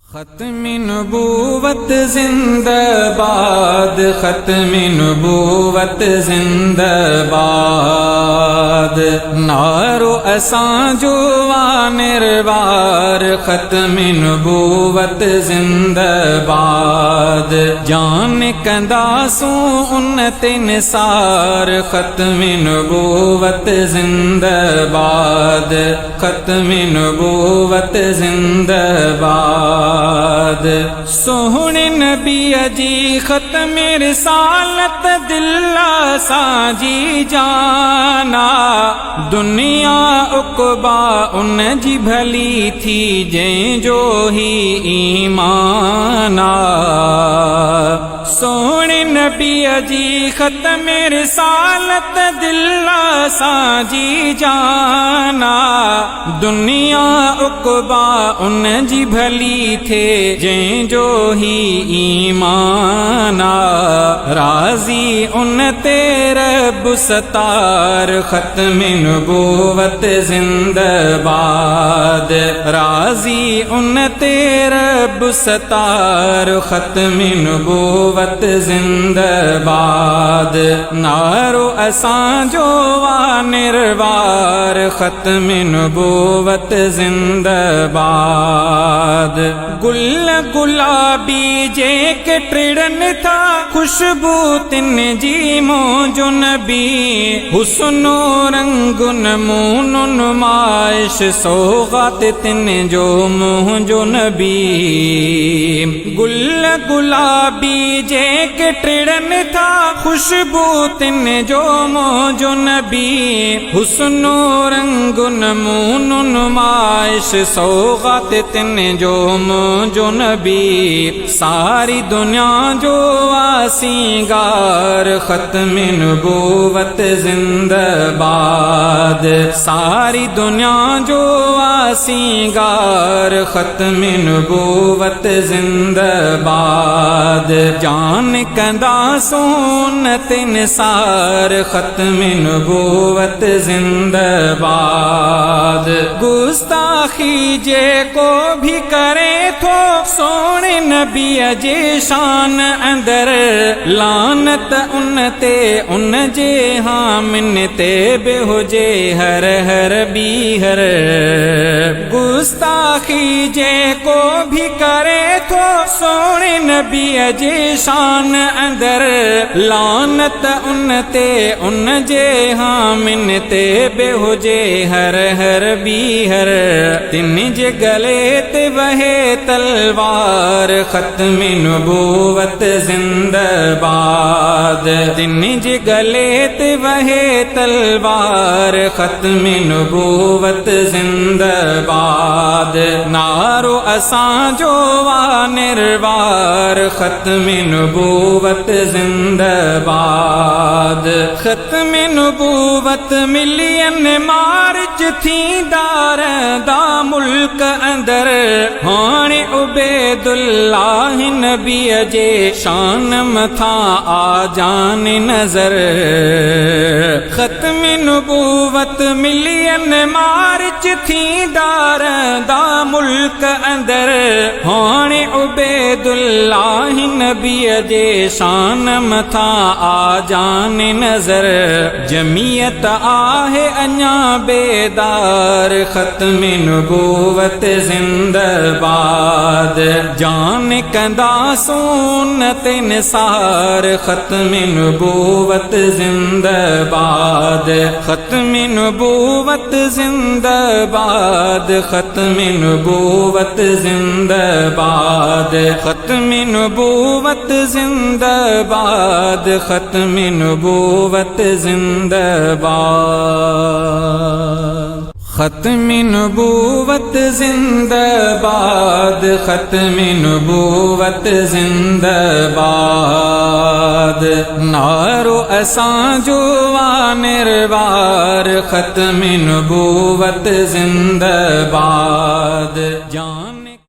ख़त्म नबूवत जिंदाबाद, ख़त्म नबूवत जिंदाबाद। नारो असां जो निर्वार, ख़त्म नबूवत जिंदाबाद। जान कंदासूं उन्नत निसार, ख़त्म नबूवत जिंदाबाद, ख़त्म नबूवत जिंदाबाद। सोहणे नबी जी ख़त्म रिसालत दिल्ला साजी जाना। दुनिया उक़बा उन जी भली थी जंहिंजो ही ईमाना। सोहणे नबी जी ख़त्म रिसालत दिल्ला साजी जाना। दुनिया उक़बा उन जी भली थे जंहिंजो ही ईमाना। राज़ी उन ते रब सतार, ख़त्म नबूवत जिंदाबाद। राज़ी उन ते रब सतार, ख़त्म नबूवत जिंदाबाद। नारो असां जो निर्वार, ख़त्म नबूवत जिंदाबाद। गुल गुलाबी जेके टिड़न था, खुशबू तिन जी मौजो नबी। हुस्नो रंगुन मून नुमाइश, सौगात तिन जो मुंहिंजो नबी। गुल गुलाबी जेके टिड़न था, खुशबू तिन जो मौजो नबी। हुस्नो रंगुन मून नुमाइश, सौगात तिन जो मुंहिंजो नबी। सारी दुनिया जो आसींगार, ख़त्म नबूवत जिंदाबाद। सारी दुनिया जो आसींगार, ख़त्म नबूवत जिंदाबाद। जान कंदासूं उन्नत निसार, ख़त्म नबूवत जिंदाबाद। गुस्ताखी जे को भी करे थो, सोने नबी जे शान अंदर। लानत उन ते उन जे हामिन ते बेहुजे हर हर बीहर। गुस्ताखी जे को भी करे थो, सोने नबी जे शान अंदर। लानत उन ते उन जे हामिन ते बेहुजे हर हर बीहर। तिन जे गले ते वहे तलवार, ख़त्म नबूवत जिंदाबाद। तिन जे गले ते वहे तलवार, ख़त्म नबूवत जिंदाबाद। नारो असां जो निर्वार, ख़त्म नबूवत जिंदाबाद। ख़त्म नबूवत मिलियन मार्च थींदा रहंदा मुल्क अंदर। हाणे उबैदुल्लाह नबी जे शान मथां आ जान नज़र। ख़त्म नबूवत मिलियन मार्च थींदा रहंदा मुल्क अंदर। हाणे उबैदुल्लाह नबी जे शान मथां आ जान नज़र। जमीयत आहे अञा बेदार, ख़त्म नबूवत जिंदाबाद। जान कंदासूं उन्नत निसार, ख़त्म नबूवत जिंदाबाद। ख़त्म नबूवत जिंदाबाद, ख़त्म नबूवत जिंदाबाद। ख़त्म नबूवत जिंदाबाद, ख़त्म नबूवत जिंदाबाद। ख़त्म नबूवत जिंदाबाद, ख़त्म नबूवत जिंदाबाद। नारो असां जो निर्वार, ख़त्म नबूवत जिंदाबाद।